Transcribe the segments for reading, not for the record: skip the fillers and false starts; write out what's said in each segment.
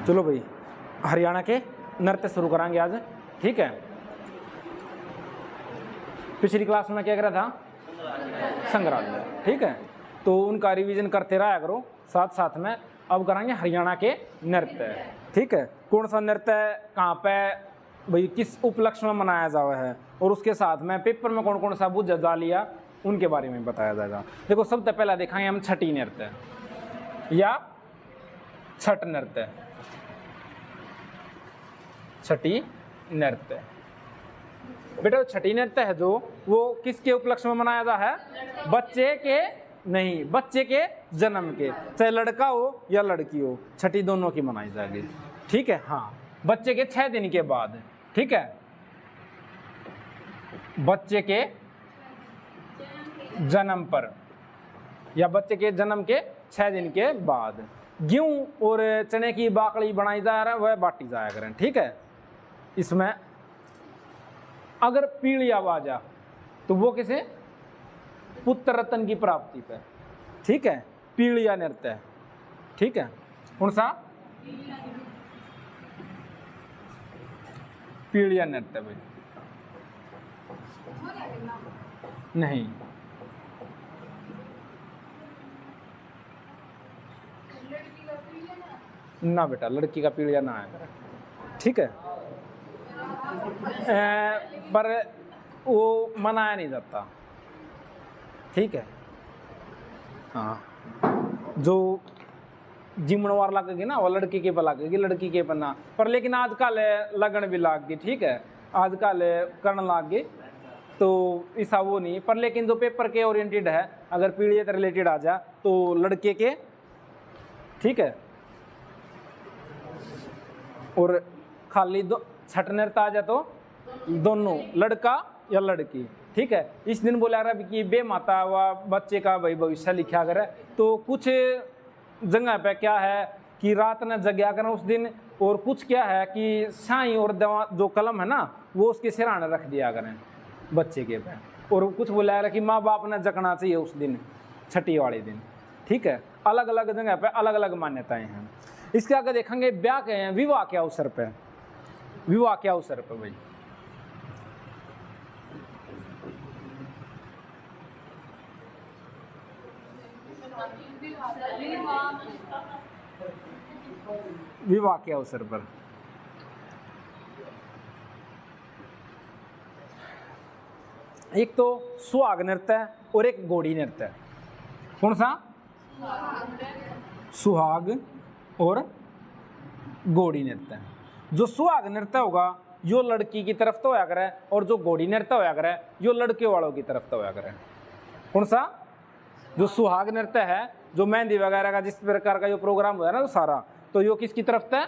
चलो भाई, हरियाणा के नृत्य शुरू कराएंगे आज, ठीक है। पिछली क्लास में क्या करा था, संग्रहालय, ठीक है। तो उनका रिवीजन करते रहा करो साथ साथ में। अब कराएंगे हरियाणा के नृत्य, ठीक है। कौन सा नृत्य कहाँ पे भाई किस उपलक्ष्य में मनाया जावा है, और उसके साथ में पेपर में कौन कौन सा बुझ जा लिया उनके बारे में बताया जाएगा। देखो सबसे पहला देखेंगे हम छठी नृत्य या छठ नृत्य। छठी नृत्य बेटा छठी नृत्य है जो वो किसके उपलक्ष्य में मनाया जा है, बच्चे के नहीं, बच्चे के जन्म के, चाहे लड़का हो या लड़की हो, छठी दोनों की मनाई जाएगी, ठीक है। हाँ, बच्चे के 6 दिन के बाद, ठीक है, बच्चे के जन्म पर या बच्चे के जन्म के 6 दिन के बाद गेहूं और चने की बाकड़ी बनाई जा रहा है, वह बांटी जाया करें, ठीक है। इसमें अगर पीली आवाज आ तो वो किसे, पुत्र रत्न की प्राप्ति पे, ठीक है, पीलिया नृत्य, ठीक है। कौन सा, पीलिया नृत्य भाई, नहीं ना बेटा, लड़की का पीलिया ना है, ठीक है। पर वो मनाया नहीं जाता, ठीक है। हाँ, जो जिम्मेवार लगेगी ना वो लड़की के पर लगेगी, लड़की के पर ना। पर लेकिन आजकल लगन भी लाग गई, ठीक है, आजकल करने लाग गई, तो ऐसा वो नहीं। पर लेकिन जो पेपर के ओरिएंटेड है, अगर पीढ़ी से रिलेटेड आ जा तो लड़के के, ठीक है, और खाली दो छठ नृत्य आ जाए तो दोनों, लड़का या लड़की, ठीक है। इस दिन बोला रहा कि बे माता व बच्चे का भाई भविष्य लिखा करे। तो कुछ जगह पे क्या है कि रात ने जगया करें उस दिन, और कुछ क्या है कि साई और दवा जो कलम है ना वो उसके सिराने रख दिया करें बच्चे के पे। और कुछ बोला रहा कि माँ बाप ने जगना चाहिए उस दिन, छठी वाले दिन, ठीक है। अलग अलग जगह पे अलग अलग मान्यताएं हैं। इसके आगे देखेंगे ब्याह के हैं, विवाह के अवसर पे, विवाह के अवसर पे भाई विवाह के अवसर पर एक तो सुहाग नृत्य और एक घोड़ी नृत्य। कौन सा, सुहाग और घोड़ी नृत्य। जो सुहाग नृत्य होगा यो लड़की की तरफ तो होया करे, और जो घोड़ी नृत्य होया करे यो लड़के वालों की तरफ तो होया करे। कौन सा, जो सुहाग नृत्य है, जो मेहंदी वगैरह का जिस प्रकार का यो प्रोग्राम हुआ ना तो सारा, तो यो किसकी तरफ था,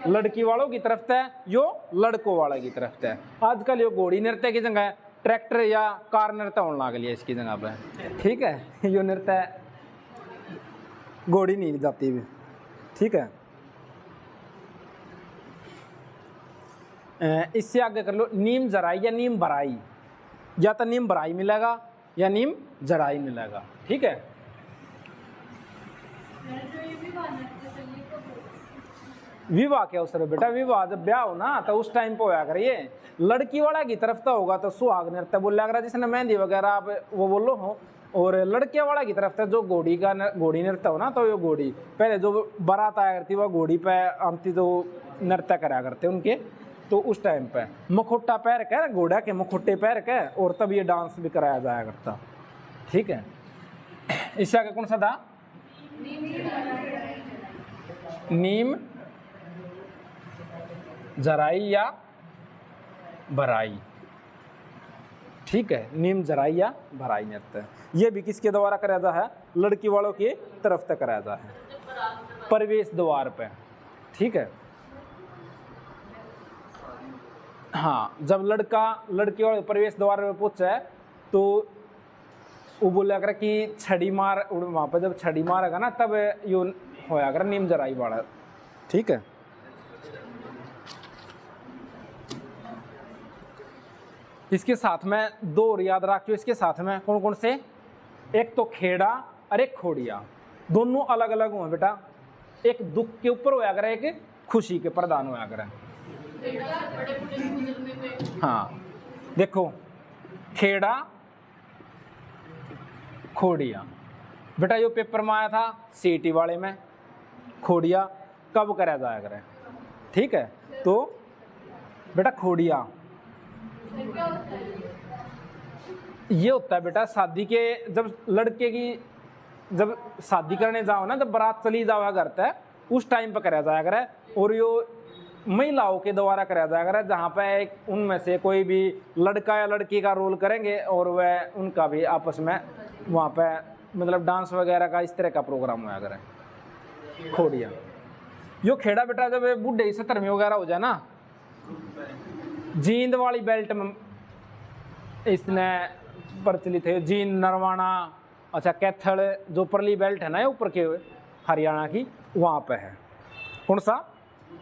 लड़की वालों की तरफ था, यो लड़कों वाले की तरफ था। आजकल यो घोड़ी नृत्य की जगह ट्रैक्टर या कार नृत्य होने लग लिया इसकी जगह पे, ठीक है। यो नृत्य घोड़ी नहीं जाती भी, ठीक है। इससे आगे कर लो नीम जराई या नीम भराई, या तो नीम भराई मिलेगा या नीम जराई मिलेगा, ठीक है। विवाह के अवसर बेटा, विवाह जब ब्याह हो ना तो उस टाइम पे होया करिए। लड़की वाला की तरफ तो होगा तो सुहाग नृत्य बोला करा, जिसने मेहंदी वगैरह आप वो बोलो हो, और लड़के वाला की तरफ से जो घोड़ी का घोड़ी नृत्य हो ना, तो ये घोड़ी पहले जो बारात आया करती वह घोड़ी पे आमती जो नृत्य करा करते उनके, तो उस टाइम पे मुखोटा पैर के, घोड़ा के मुखोटे पैर के, और तब ये डांस भी कराया जाया करता, ठीक है। इससे आगे कौन सा था, नीम जराई या भराई, ठीक है। नीम जराई या भराई नृत्य ये भी किसके द्वारा कराया जा है, लड़की वालों की तरफ से कराया जा है, प्रवेश द्वार पे, ठीक है। हाँ, जब लड़का लड़की वाले प्रवेश द्वार पे पहुंचे तो वो बोला कर कि छड़ी मार, वहाँ पे जब छड़ी मारेगा ना तब यो होया कर नीम जराई वाला, ठीक है। इसके साथ में दो और याद रखियो, इसके साथ में कौन कौन से, एक तो खेड़ा और एक खोड़िया, दोनों अलग अलग हुए बेटा। एक दुख के ऊपर होया करे, एक खुशी के प्रदान होया करें। हाँ देखो, खेड़ा खोड़िया, बेटा यो पेपर में आया था सीटी वाले में, खोड़िया कब कराया जाया करे, ठीक है। तो बेटा खोड़िया ये होता है बेटा शादी के, जब लड़के की जब शादी करने जाओ ना, जब बारात चली जावा करता है उस टाइम पर कराया जाया करे। और यो महिलाओं के द्वारा कराया जाया करे, जहाँ पे उनमें से कोई भी लड़का या लड़की का रोल करेंगे और वह उनका भी आपस में वहाँ पे मतलब डांस वगैरह का इस तरह का प्रोग्राम होया करे। खोड़िया यो खेड़ा बेटा जब बूढ़े 70 वगैरह हो जाए ना, जींद वाली बेल्ट में इसने प्रचलित है, जींद नरवाना, अच्छा कैथल जो परली बेल्ट है ना ऊपर के हरियाणा की, वहाँ पे है कौन सा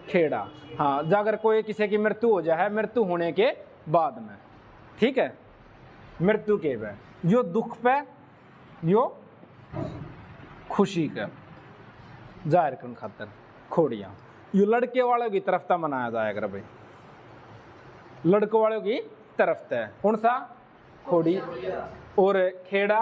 खेड़ा। हाँ अगर कोई किसी की मृत्यु हो जाए, मृत्यु होने के बाद में, ठीक है, मृत्यु के पे यो दुख पे यो खुशी का जाहिर करने खातर खोड़िया यो लड़के वालों की तरफ ता मनाया जाएगा भाई, लड़कों वालों की तरफ ता कौन सा खोड़ी। और खेड़ा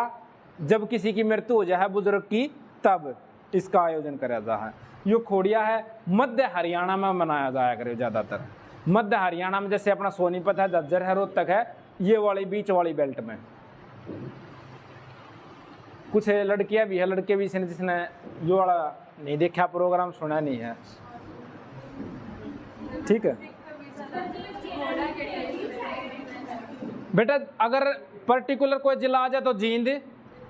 जब किसी की मृत्यु हो जाए बुजुर्ग की तब इसका आयोजन करा जाता है। यो खोड़िया है मध्य हरियाणा में मनाया जाया करे ज़्यादातर, मध्य हरियाणा में जैसे अपना सोनीपत है, झज्जर है, रोहतक है, ये वाली बीच वाली बेल्ट में। कुछ लड़कियां भी है, लड़के भी जिसने जो वाला नहीं देखा प्रोग्राम, सुना नहीं है, ठीक है बेटा। अगर पर्टिकुलर कोई जिला आ जाए तो जींद,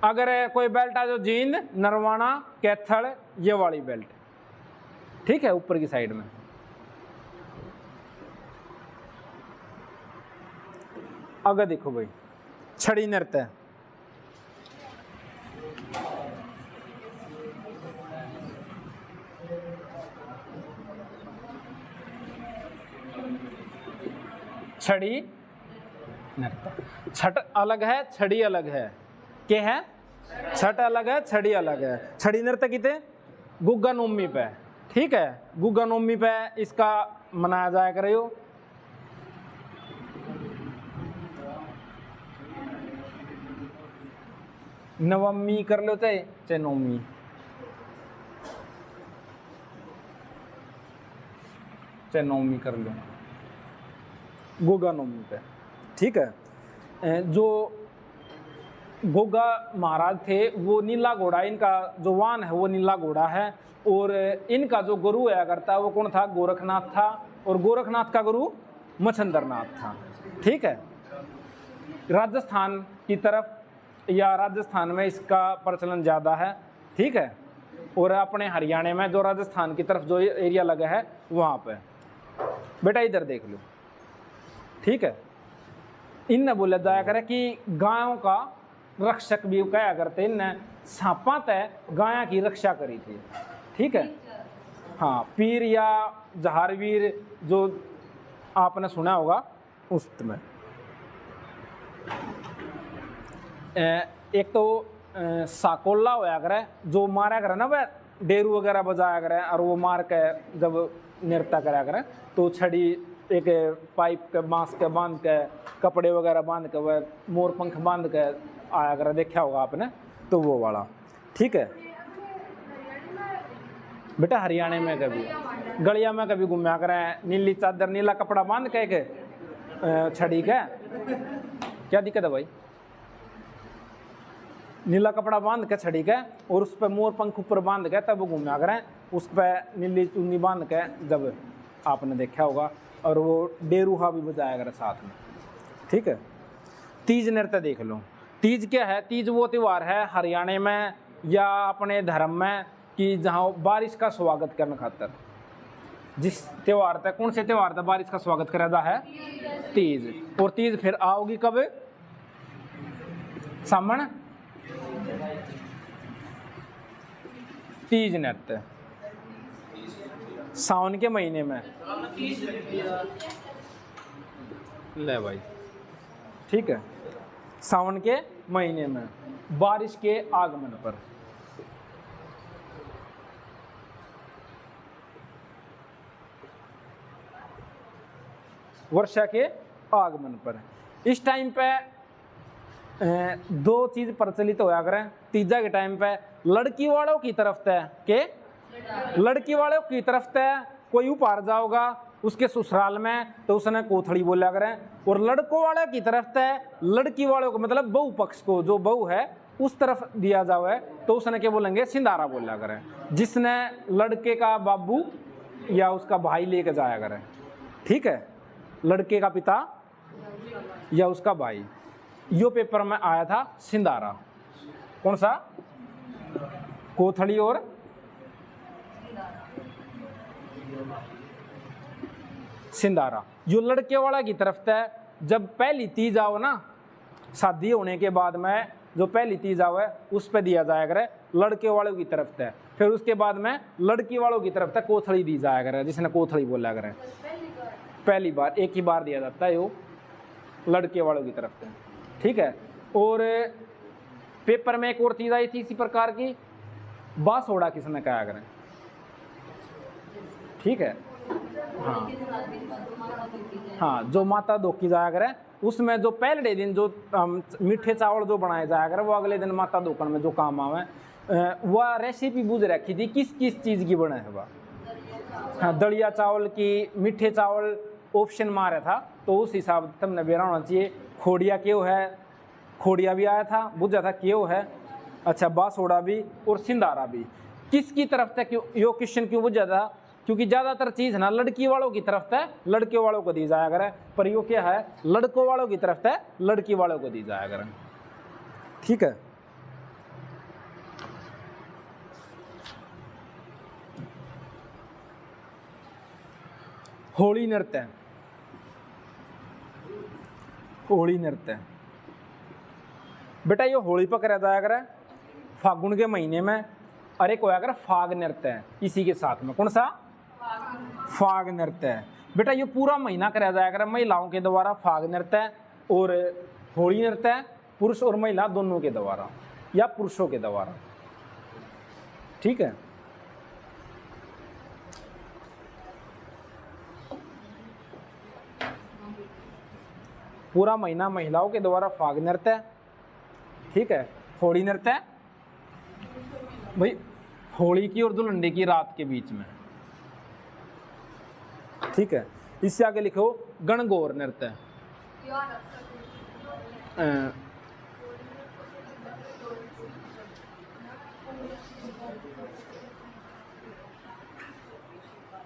अगर कोई बेल्ट आ जाए तो जींद, नरवाना, कैथल, ये वाली बेल्ट, ठीक है, ऊपर की साइड में। अगर देखो भाई छड़ी नृत्य, छड़ी नृत्य, छठ अलग है, छड़ी अलग है, क्या है, छठ अलग है, छड़ी अलग है। छड़ी नृत्य कितने गुग्गा नवमी पे, ठीक है, गुग्गा नवमी पे इसका मनाया जाया करे। हो नवमी कर लो चाहे नवमी, चाहे नवमी कर लो, गोगा नवमी पे, ठीक है। जो गोगा महाराज थे वो नीला घोड़ा, इनका जो वाहन है वो नीला घोड़ा है, और इनका जो गुरु आया करता वो कौन था, गोरखनाथ था, और गोरखनाथ का गुरु मच्छंदरनाथ था, ठीक है। राजस्थान की तरफ या राजस्थान में इसका प्रचलन ज़्यादा है, ठीक है, और अपने हरियाणा में जो राजस्थान की तरफ जो एरिया लगा है वहाँ पे बेटा इधर देख लो, ठीक है। इनने बोला जाया करे कि गायों का रक्षक भी कहा करते, इनने सांपा तय गाया की रक्षा करी थी, ठीक है। हाँ पीर या जहारवीर जो आपने सुना होगा उसमें एक तो साकोला होया करे जो मारा करे ना, वह डेरू वगैरह बजाया करे और वो मार के जब नृत्य करा करे तो छड़ी एक पाइप के बांस के बांध के कपड़े वगैरह बांध के वह मोर पंख बांध के आया करे, देखा होगा आपने, तो वो वाला, ठीक है बेटा। हरियाणा में कभी गलिया में कभी घूमया करें, नीली चादर नीला कपड़ा बांध के छड़ी के, क्या दिक्कत है भाई, नीला कपड़ा बांध के छड़ी के और उस पर मोर पंख ऊपर बांध के तब घूमया करें, उस पर नीली चुन्नी बांध के, जब आपने देखा होगा, और वो डेरूहा भी बजाया करें साथ में, ठीक है। तीज नृत्य देख लो, तीज क्या है, तीज वो त्यौहार है हरियाणा में या अपने धर्म में कि जहाँ बारिश का स्वागत करने खातर, जिस त्यौहार तक, कौन से त्यौहार तक बारिश का स्वागत करा जाता है, तीज। और तीज फिर आओगी कब, सामन, तीज नृत्य सावन के महीने में ले भाई, ठीक है, सावन के महीने में बारिश के आगमन पर। वर्षा के आगमन पर। इस टाइम पे दो चीज प्रचलित होया करें। तीजा के टाइम पे लड़की वालों की तरफ तय के लड़की वालों की तरफ तय कोई उपहार जाओगा उसके ससुराल में तो उसने कोथड़ी बोला करें, और लड़कों वाले की तरफ तय लड़की वालों को मतलब बहू पक्ष को जो बहू है उस तरफ दिया जावे तो उसने क्या बोलेंगे, सिंधारा बोला करें, जिसने लड़के का बाबू या उसका भाई लेके जाया करें। ठीक है, लड़के का पिता या उसका भाई। यो पेपर में आया था सिंधारा। कौन सा? कोथड़ी और सिंधारा। जो लड़के वाला की तरफ तय जब पहली तीज आओ ना, शादी होने के बाद में जो पहली तीज आवे उस पे दिया जाया करे लड़के वालों की तरफ तय। फिर उसके बाद में लड़की वालों की तरफ तक कोथड़ी दी जाया करे, जिसने कोथड़ी बोला करे। पहली बार एक ही बार दिया जाता है वो लड़के वालों की तरफ तय। ठीक है। और पेपर में एक और चीज आई थी इसी प्रकार की, बासोड़ा किसने कहा करें। ठीक है। हाँ, जो माता धोखी जाया करे उसमें जो पहले दिन जो मीठे चावल जो बनाए जाया करे वो अगले दिन माता धोकन में जो काम आवे, वह रेसिपी बुझ रखी थी किस किस चीज की बने है वह। हाँ, दलिया चावल की, मीठे चावल ऑप्शन मारा था तो उस हिसाब से तुमने बेरा होना चाहिए। खोड़िया क्यों है, खोड़िया भी आया था, बुझा था क्यों है। अच्छा, बासोड़ा भी और सिंधारा भी। किसकी तरफ तक यो क्वेश्चन क्यों बुझा था, क्योंकि ज्यादातर चीज ना लड़की वालों की तरफ तक लड़के वालों को दी जाया करे, पर यो क्या है लड़कों वालों की तरफ तक लड़की वालों को दी जाया करे। ठीक है। होली नृत्य, होली नृत्य बेटा ये होली पर करा जाया करे फागुन के महीने में। अरे को आया करे फाग नृत्य इसी के साथ में। कौन सा? फाग नृत्य। बेटा ये पूरा महीना कराया जाया करे महिलाओं के द्वारा फाग नृत्य, और होली नृत्य पुरुष और महिला दोनों के द्वारा या पुरुषों के द्वारा। ठीक है। पूरा महीना महिलाओं के द्वारा फाग नृत्य। ठीक है। होली नृत्य भाई होली की और धुलंडी की रात के बीच में। ठीक है। इससे आगे लिखो गणगौर नृत्य।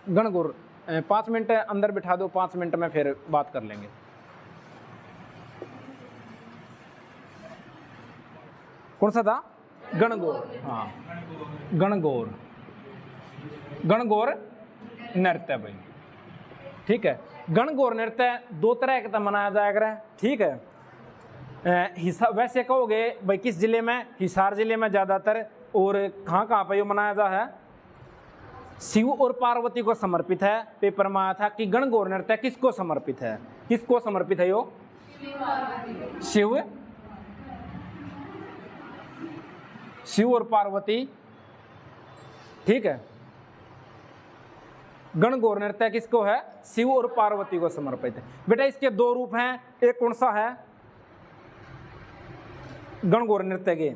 गणगौर 5 मिनट अंदर बिठा दो, 5 मिनट में फिर बात कर लेंगे। कौन सा था? गणगौर। हाँ, गणगौर, गणगौर नृत्य भाई। ठीक है। गणगौर नृत्य दो तरह का मनाया जाएगा। ठीक है। वैसे कहोगे भाई किस जिले में? हिसार जिले में ज्यादातर। और कहाँ कहाँ पर ये मनाया जा है? शिव और पार्वती को समर्पित है। पेपर में आया था कि गणगौर नृत्य किसको समर्पित है? किसको समर्पित है यो? शिव और पार्वती। ठीक है। गणगौर नृत्य किसको है? शिव और पार्वती को समर्पित है। बेटा इसके दो रूप हैं। एक कौन सा है गणगौर नृत्य के?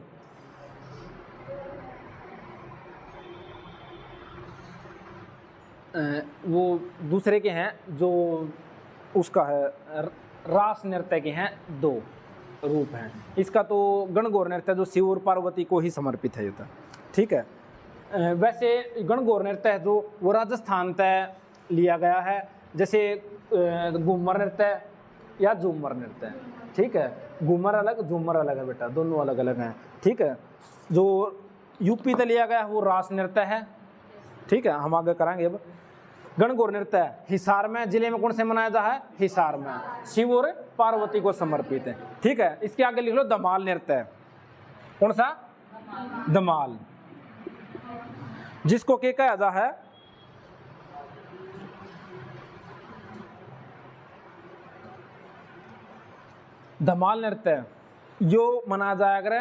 वो दूसरे के हैं जो उसका है रास नृत्य के हैं, दो रूप हैं। इसका तो गणगौर नृत्य जो शिव और पार्वती को ही समर्पित है ये। ठीक है। वैसे गणगौर नृत्य है जो वो राजस्थान तय लिया गया है, जैसे घूमर नृत्य या झूमर नृत्य। ठीक है। घूमर अलग, झूमर अलग है बेटा, दोनों अलग अलग हैं। ठीक है। जो यूपी तय लिया गया है वो रास नृत्य है। ठीक है, हम आगे कराएंगे। अब गणगौर नृत्य हिसार में जिले में कौन से मनाया जा है? हिसार में शिव और पार्वती को समर्पित है। ठीक है। इसके आगे लिख लो धमाल नृत्य। कौन सा? धमाल, जिसको क्या कहा जा है? धमाल नृत्य जो मनाया जाएगा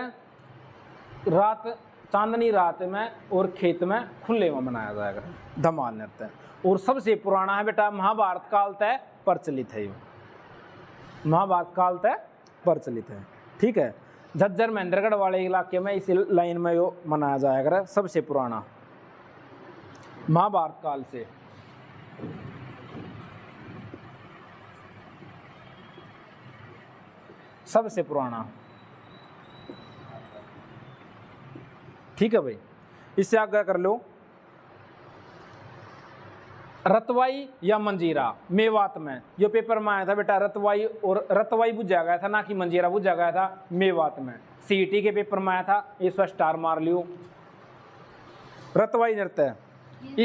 रात, चांदनी रात में और खेत में खुले में मनाया जाएगा धमाल नृत्य। और सबसे पुराना है बेटा महाभारत काल तक प्रचलित है, यो महाभारत काल तक प्रचलित है। ठीक है, झज्जर महेंद्रगढ़ वाले इलाके में इस लाइन में यो मनाया जाएगा सबसे पुराना महाभारत काल से। सबसे पुराना। ठीक है भाई, इससे आगे कर लो। रतवाई या मंजीरा मेवात में, यो पेपर में आया था बेटा, रतवाई और रतवाई बुझा गया था ना कि मंजीरा बुझा गया था मेवात में। सीईटी के पेपर में आया था, इस पर स्टार मार लियो। रतवाई नृत्य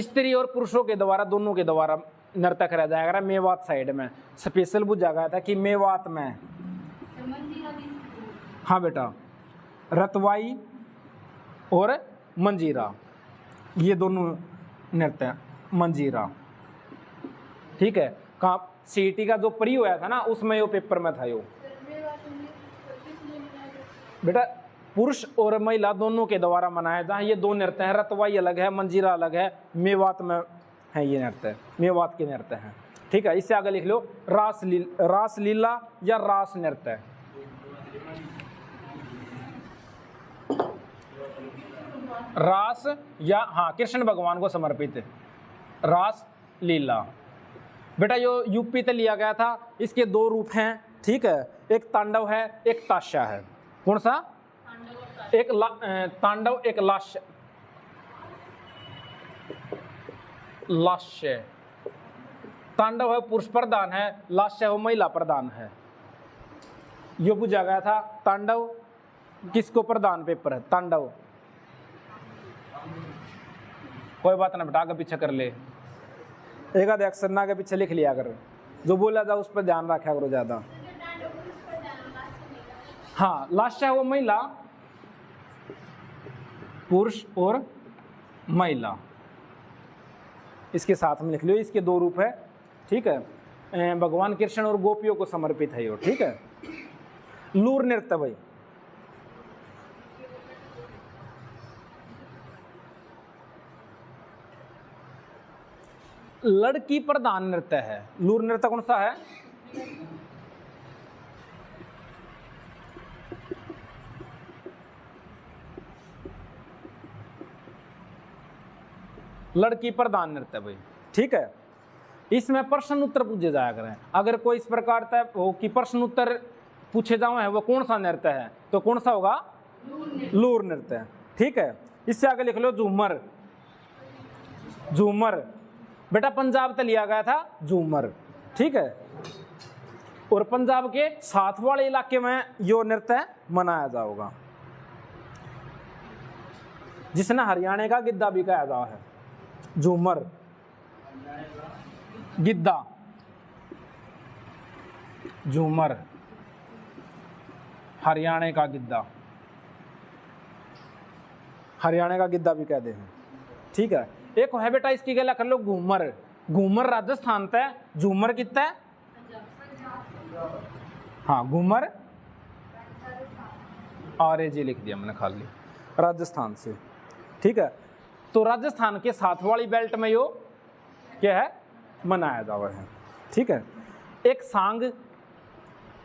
स्त्री और पुरुषों के द्वारा, दोनों के द्वारा नृत्य करा जाएगा मेवात साइड में। स्पेशल बुझा गया था कि मेवात में। हाँ बेटा, रतवाई और मंजीरा ये दोनों नृत्य मंजीरा। ठीक है, कहाँ सीईटी का जो प्री हुआ था ना उसमें यो पेपर में था यो बेटा, पुरुष और महिला दोनों के द्वारा मनाया जहाँ ये दो नृत्य हैं। रतवाई अलग है, मंजीरा अलग है, मेवात में है ये नृत्य, मेवात के नृत्य हैं। ठीक है, इससे आगे लिख लो रासलीला या रास नृत्य। रास या हाँ कृष्ण भगवान को समर्पित रास लीला। बेटा यो यूपी से लिया गया था। इसके दो रूप हैं। ठीक है, एक तांडव है, एक ताशा है। कौन सा? एक तांडव, एक लास्य। तांडव है पुरुष प्रधान है, लास्य है महिला प्रधान है। यो पूछा गया था तांडव किसको प्रधान पेपर है? तांडव। कोई बात ना बेटा, आगे पीछे कर ले, एक आधे अक्षर ना आगे पीछे लिख लिया कर, जो बोला जा उस पर ध्यान रखा करो ज्यादा। हाँ, लास्ट है वो महिला, पुरुष और महिला, इसके साथ में लिख लो। इसके दो रूप है। ठीक है, भगवान कृष्ण और गोपियों को समर्पित है यो। ठीक है, लूर नृत्य भाई, लड़की प्रधान नृत्य है। लूर नृत्य कौन सा है? लड़की प्रधान नृत्य भाई। ठीक है, इसमें प्रश्न उत्तर पूछे जाया करें। अगर कोई इस प्रकार हो कि प्रश्न उत्तर पूछे जाओ है वो कौन सा नृत्य है, तो कौन सा होगा? लूर नृत्य। ठीक है, इससे आगे लिख लो झूमर। झूमर बेटा पंजाब से लिया गया था झूमर। ठीक है, और पंजाब के साथ वाले इलाके में यो नृत्य मनाया जाएगा, जिसने हरियाणा का गिद्धा भी कहा जाता है। झूमर, गिद्धा, झूमर, हरियाणा का गिद्धा, हरियाणा का गिद्धा भी कहते हैं। ठीक है, एक है बेटा इसकी गला कर लो घूमर। घूमर राजस्थान पे, झूमर कितना है? हाँ, घूमर जी लिख दिया मैंने खाली, राजस्थान से। ठीक है, तो राजस्थान के साथ वाली बेल्ट में यो क्या है मनाया जावा है। ठीक है, एक सांग।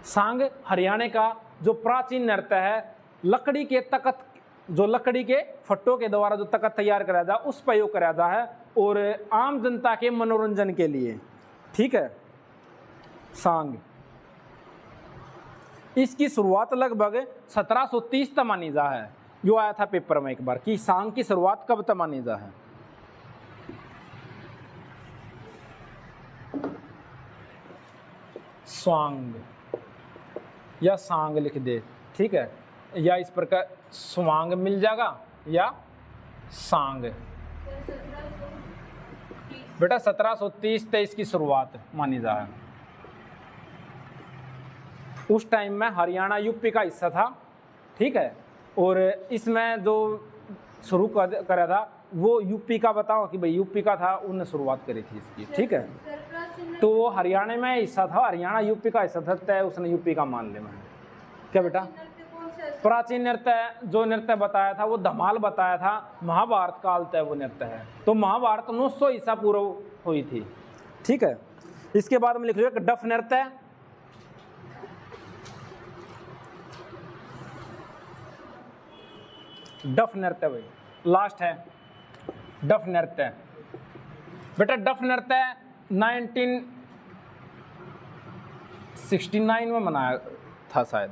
सांग हरियाणा का जो प्राचीन नृत्य है, लकड़ी के तख्त, जो लकड़ी के फट्टों के द्वारा जो तख्त तैयार करा जा उस पर योग करा जा है, और आम जनता के मनोरंजन के लिए। ठीक है, सांग। इसकी शुरुआत लगभग 1730 तक मानी जा है। जो आया था पेपर में एक बार कि सांग की शुरुआत कब तक मानी जा है। स्वांग या सांग लिख दे। ठीक है, या इस प्रकार स्वांग मिल जाएगा या सांग। बेटा 1730 से इसकी शुरुआत मानी जा है। उस टाइम में हरियाणा यूपी का हिस्सा था। ठीक है, और इसमें जो शुरू करा था वो यूपी का, बताओ कि भाई यूपी का था, उन्होंने शुरुआत करी थी इसकी। ठीक है, तो वो हरियाणा में हिस्सा था, हरियाणा यूपी का हिस्सा था, उसने यूपी का मान लिया। मैंने क्या बेटा? प्राचीन नृत्य जो नृत्य बताया था वो धमाल बताया था, महाभारत काल तक वो नृत्य है। तो महाभारत 900 ईसा पूर्व हुई थी। ठीक है, इसके बाद में लिख लो डफ नृत्य, डफ नृत्य भाई लास्ट है डफ नृत्य। बेटा डफ नृत्य 1969 में मनाया था शायद,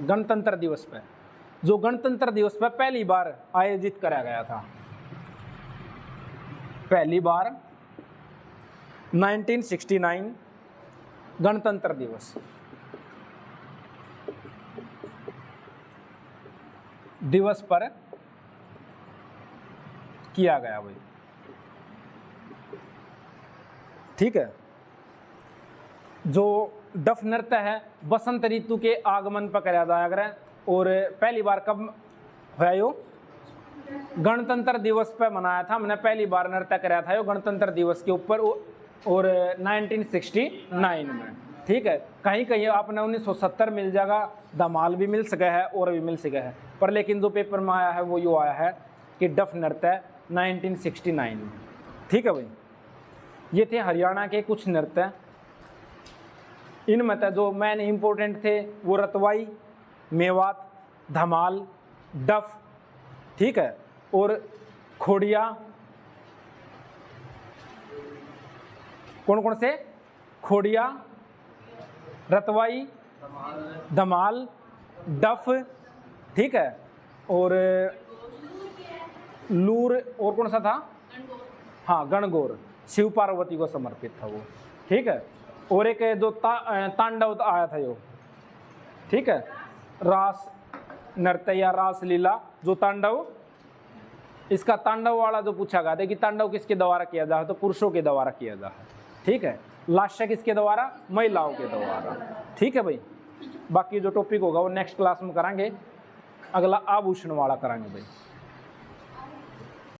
गणतंत्र दिवस पे, जो गणतंत्र दिवस पे पहली बार आयोजित कराया गया था, पहली बार 1969 गणतंत्र दिवस पर किया गया भाई। ठीक है, जो डफ नृत्य है बसंत ऋतु के आगमन पर कराया जाया गया और पहली बार कब हुआ यो, गणतंत्र दिवस पर मनाया था। मैंने पहली बार नृत्य कराया था यो गणतंत्र दिवस के ऊपर और 1969 में। ठीक है, कहीं कहीं आपने 1970 मिल जाएगा, धमाल भी मिल सका है और भी मिल सका है, पर लेकिन जो पेपर में आया है वो यो आया है कि डफ नृत्य 1969 में। ठीक है भाई, ये थे हरियाणा के कुछ नृत्य। इनमें से जो मेन इम्पोर्टेंट थे वो रतवाई, मेवात, धमाल, डफ, ठीक है, और खोड़िया। कौन कौन से? खोड़िया, रतवाई, धमाल, डफ, ठीक है, और लूर, और कौन सा था? हाँ, गणगौर, शिव पार्वती को समर्पित था वो। ठीक है, और एक जो तांडव आया था यो, ठीक है, रास नृत्य या रास लीला, जो तांडव, इसका तांडव वाला जो पूछा गया था कि तांडव किसके द्वारा किया जाए, तो पुरुषों के द्वारा किया जाए। ठीक है, लास्य किसके द्वारा? महिलाओं के द्वारा। ठीक है भाई, बाकी जो टॉपिक होगा वो नेक्स्ट क्लास में करांगे, अगला आभूषण वाला करांगे भाई।